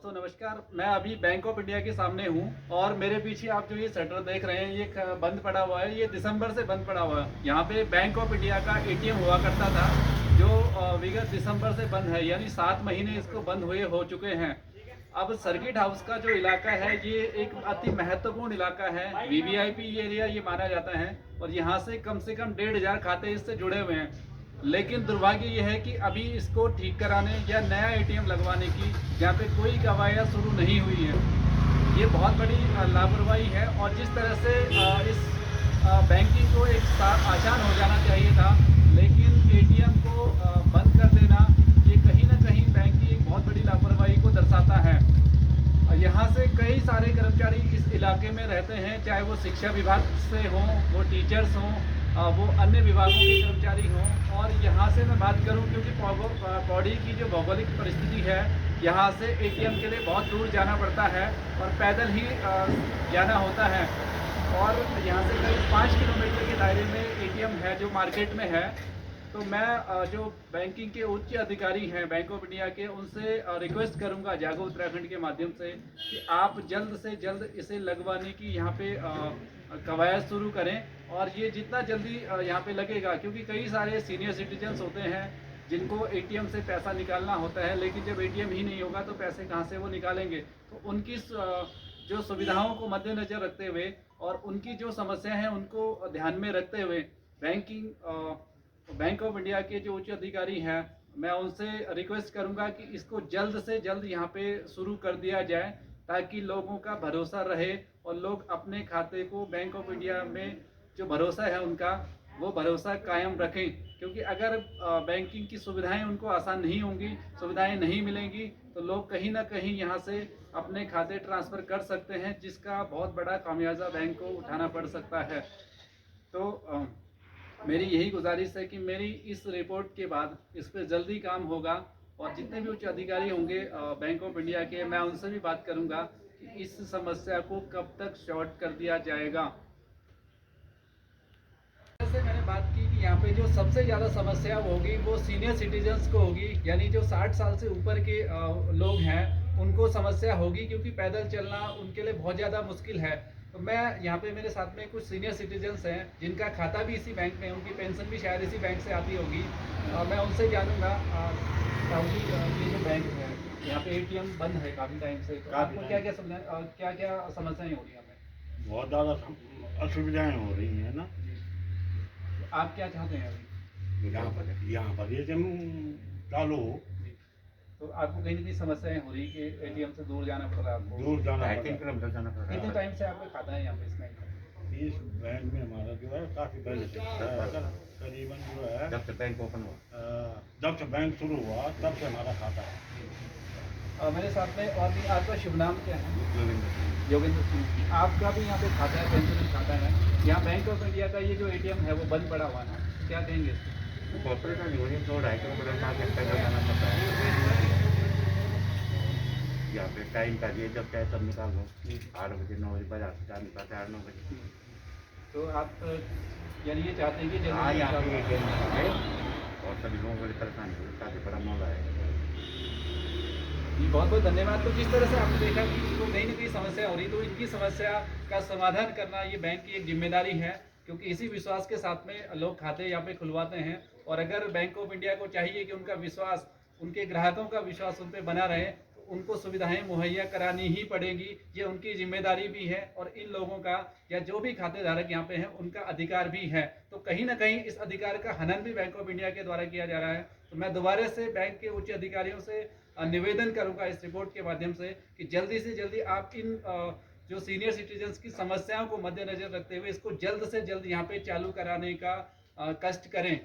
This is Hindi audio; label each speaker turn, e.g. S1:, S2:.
S1: दोस्तों नमस्कार। मैं अभी बैंक ऑफ इंडिया के सामने हूँ और मेरे पीछे आप जो ये शटर देख रहे हैं ये बंद पड़ा हुआ है। ये दिसंबर से बंद पड़ा हुआ है। यहाँ पे बैंक ऑफ इंडिया का एटीएम हुआ करता था जो विगत दिसंबर से बंद है, यानी 7 महीने इसको बंद हुए हो चुके हैं। अब सर्किट हाउस का जो इलाका है ये एक अति महत्वपूर्ण इलाका है, वीवीआईपी एरिया ये माना जाता है और यहाँ से कम 1,500 खाते इससे जुड़े हुए हैं। लेकिन दुर्भाग्य ये है कि अभी इसको ठीक कराने या नया एटीएम लगवाने की यहाँ पे कोई कवायद शुरू नहीं हुई है। ये बहुत बड़ी लापरवाही है और जिस तरह से इस बैंकिंग को एक साथ आसान हो जाना चाहिए था, लेकिन एटीएम को बंद कर देना ये कहीं ना कहीं बैंक की एक बहुत बड़ी लापरवाही को दर्शाता है। यहाँ से कई सारे कर्मचारी इस इलाके में रहते हैं, चाहे वो शिक्षा विभाग से हों, वो टीचर्स हों, वो अन्य विभागों के कर्मचारी हों। और यहाँ से मैं बात करूँ क्योंकि पौड़ी की जो भौगोलिक परिस्थिति है, यहाँ से एटीएम के लिए बहुत दूर जाना पड़ता है और पैदल ही जाना होता है। और यहाँ से करीब 5 किलोमीटर के दायरे में एटीएम है जो मार्केट में है। तो मैं जो बैंकिंग के उच्च अधिकारी हैं बैंक ऑफ इंडिया के, उनसे रिक्वेस्ट करूंगा जागो उत्तराखंड के माध्यम से कि आप जल्द से जल्द इसे लगवाने की यहाँ पे कवायद शुरू करें। और ये जितना जल्दी यहाँ पे लगेगा, क्योंकि कई सारे सीनियर सिटीजन्स होते हैं जिनको एटीएम से पैसा निकालना होता है, लेकिन जब एटीएम ही नहीं होगा तो पैसे कहाँ से वो निकालेंगे। तो उनकी जो सुविधाओं को मद्देनजर रखते हुए और उनकी जो समस्या है उनको ध्यान में रखते हुए बैंक ऑफ इंडिया के जो उच्च अधिकारी हैं, मैं उनसे रिक्वेस्ट करूंगा कि इसको जल्द से जल्द यहाँ पे शुरू कर दिया जाए ताकि लोगों का भरोसा रहे और लोग अपने खाते को बैंक ऑफ इंडिया में जो भरोसा है उनका वो भरोसा कायम रखें। क्योंकि अगर बैंकिंग की सुविधाएं उनको आसान नहीं होंगी, सुविधाएं नहीं मिलेंगी, तो लोग कहीं ना कहीं यहाँ से अपने खाते ट्रांसफ़र कर सकते हैं, जिसका बहुत बड़ा खामियाजा बैंक को उठाना पड़ सकता है। तो मेरी यही गुजारिश है कि मेरी इस रिपोर्ट के बाद इस पर जल्दी काम होगा और जितने भी उच्च अधिकारी होंगे बैंक ऑफ इंडिया के, मैं उनसे भी बात करूंगा कि इस समस्या को कब तक शॉर्ट कर दिया जाएगा। जैसे मैंने बात की कि यहाँ पे जो सबसे ज़्यादा समस्या होगी वो सीनियर सिटीजन्स को होगी, यानी जो 60 साल से ऊपर के लोग हैं उनको समस्या होगी, क्योंकि पैदल चलना उनके लिए बहुत ज़्यादा मुश्किल है। तो मैं यहाँ पे मेरे साथ में कुछ सीनियर सिटीजन्स हैं जिनका खाता भी इसी बैंक में है, उनकी पेंशन भी शायद इसी बैंक से आती होगी। मैं उनसे जानूंगा साउदी ये जो बैंक है यहाँ पे एटीएम बंद है काफ़ी टाइम से, तो आपको क्या क्या समस्याएं हो रही हैं? हमें
S2: बहुत ज़्यादा असुविधाएं हो रही हैं ना।
S1: आप क्या चाहते हैं अभी?
S2: यहाँ पर ये जम चालू हो
S1: तो आपको कहीं ना कहीं समस्याएं हो रही कि एटीएम से दूर जाना पड़ रहा है आपको?
S2: दूर जाना पड़ता है।
S1: किलोमीटर जाना पड़ रहा है। कितने टाइम से आपका खाता है यहाँ पे इस बैंक में?
S2: इस बैंक में हमारा जो है काफ़ी पहले से करीबन जो है
S3: जब से बैंक ओपन हुआ,
S2: जब से बैंक शुरू हुआ तब से हमारा खाता है।
S1: मेरे साथ में और भी आपका शुभ नाम क्या है?
S3: योगेंद्र
S1: योगेंद्र सिंह। आपका भी यहाँ पे खाता है, पेंशन खाता है। यहाँ बैंक ऑफ इंडिया का ये जो एटीएम है वो बंद पड़ा हुआ है, क्या कहेंगे इसको?
S3: कॉर्पोरेट नहीं हो रही, 2-2.5 किलोमीटर मार्केट पैदल जाना पड़ता है। यहाँ पे टाइम का दिए जब चाहे तब निकाल लो, 8 बजे 9 बजे बाजार से निकालते 8-9 बजे।
S1: तो आप यानी ये चाहते हैं कि
S3: हाँ, यहाँ पे एटीएम है और सभी लोगों को परेशानी हो, काफ़ी बड़ा मौला है।
S1: जी बहुत बहुत धन्यवाद। तो जिस तरह से आपने देखा कि इनको कहीं ना कहीं समस्या हो रही, तो इनकी समस्या का समाधान करना ये बैंक की एक जिम्मेदारी है, क्योंकि इसी विश्वास के साथ में लोग खाते यहाँ पे खुलवाते हैं। और अगर बैंक ऑफ इंडिया को चाहिए कि उनका विश्वास, उनके ग्राहकों का विश्वास उन पर बना रहे, तो उनको सुविधाएं मुहैया करानी ही पड़ेगी। ये उनकी जिम्मेदारी भी है और इन लोगों का या जो भी खाते धारक यहाँ पे हैं उनका अधिकार भी है। तो कहीं ना कहीं इस अधिकार का हनन भी बैंक ऑफ इंडिया के द्वारा किया जा रहा है। तो मैं दोबारा से बैंक के उच्च अधिकारियों से निवेदन करूंगा इस रिपोर्ट के माध्यम से कि जल्दी से जल्दी आप इन जो सीनियर सिटीजन्स की समस्याओं को मद्देनजर रखते हुए इसको जल्द से जल्द यहाँ पे चालू कराने का कष्ट करें।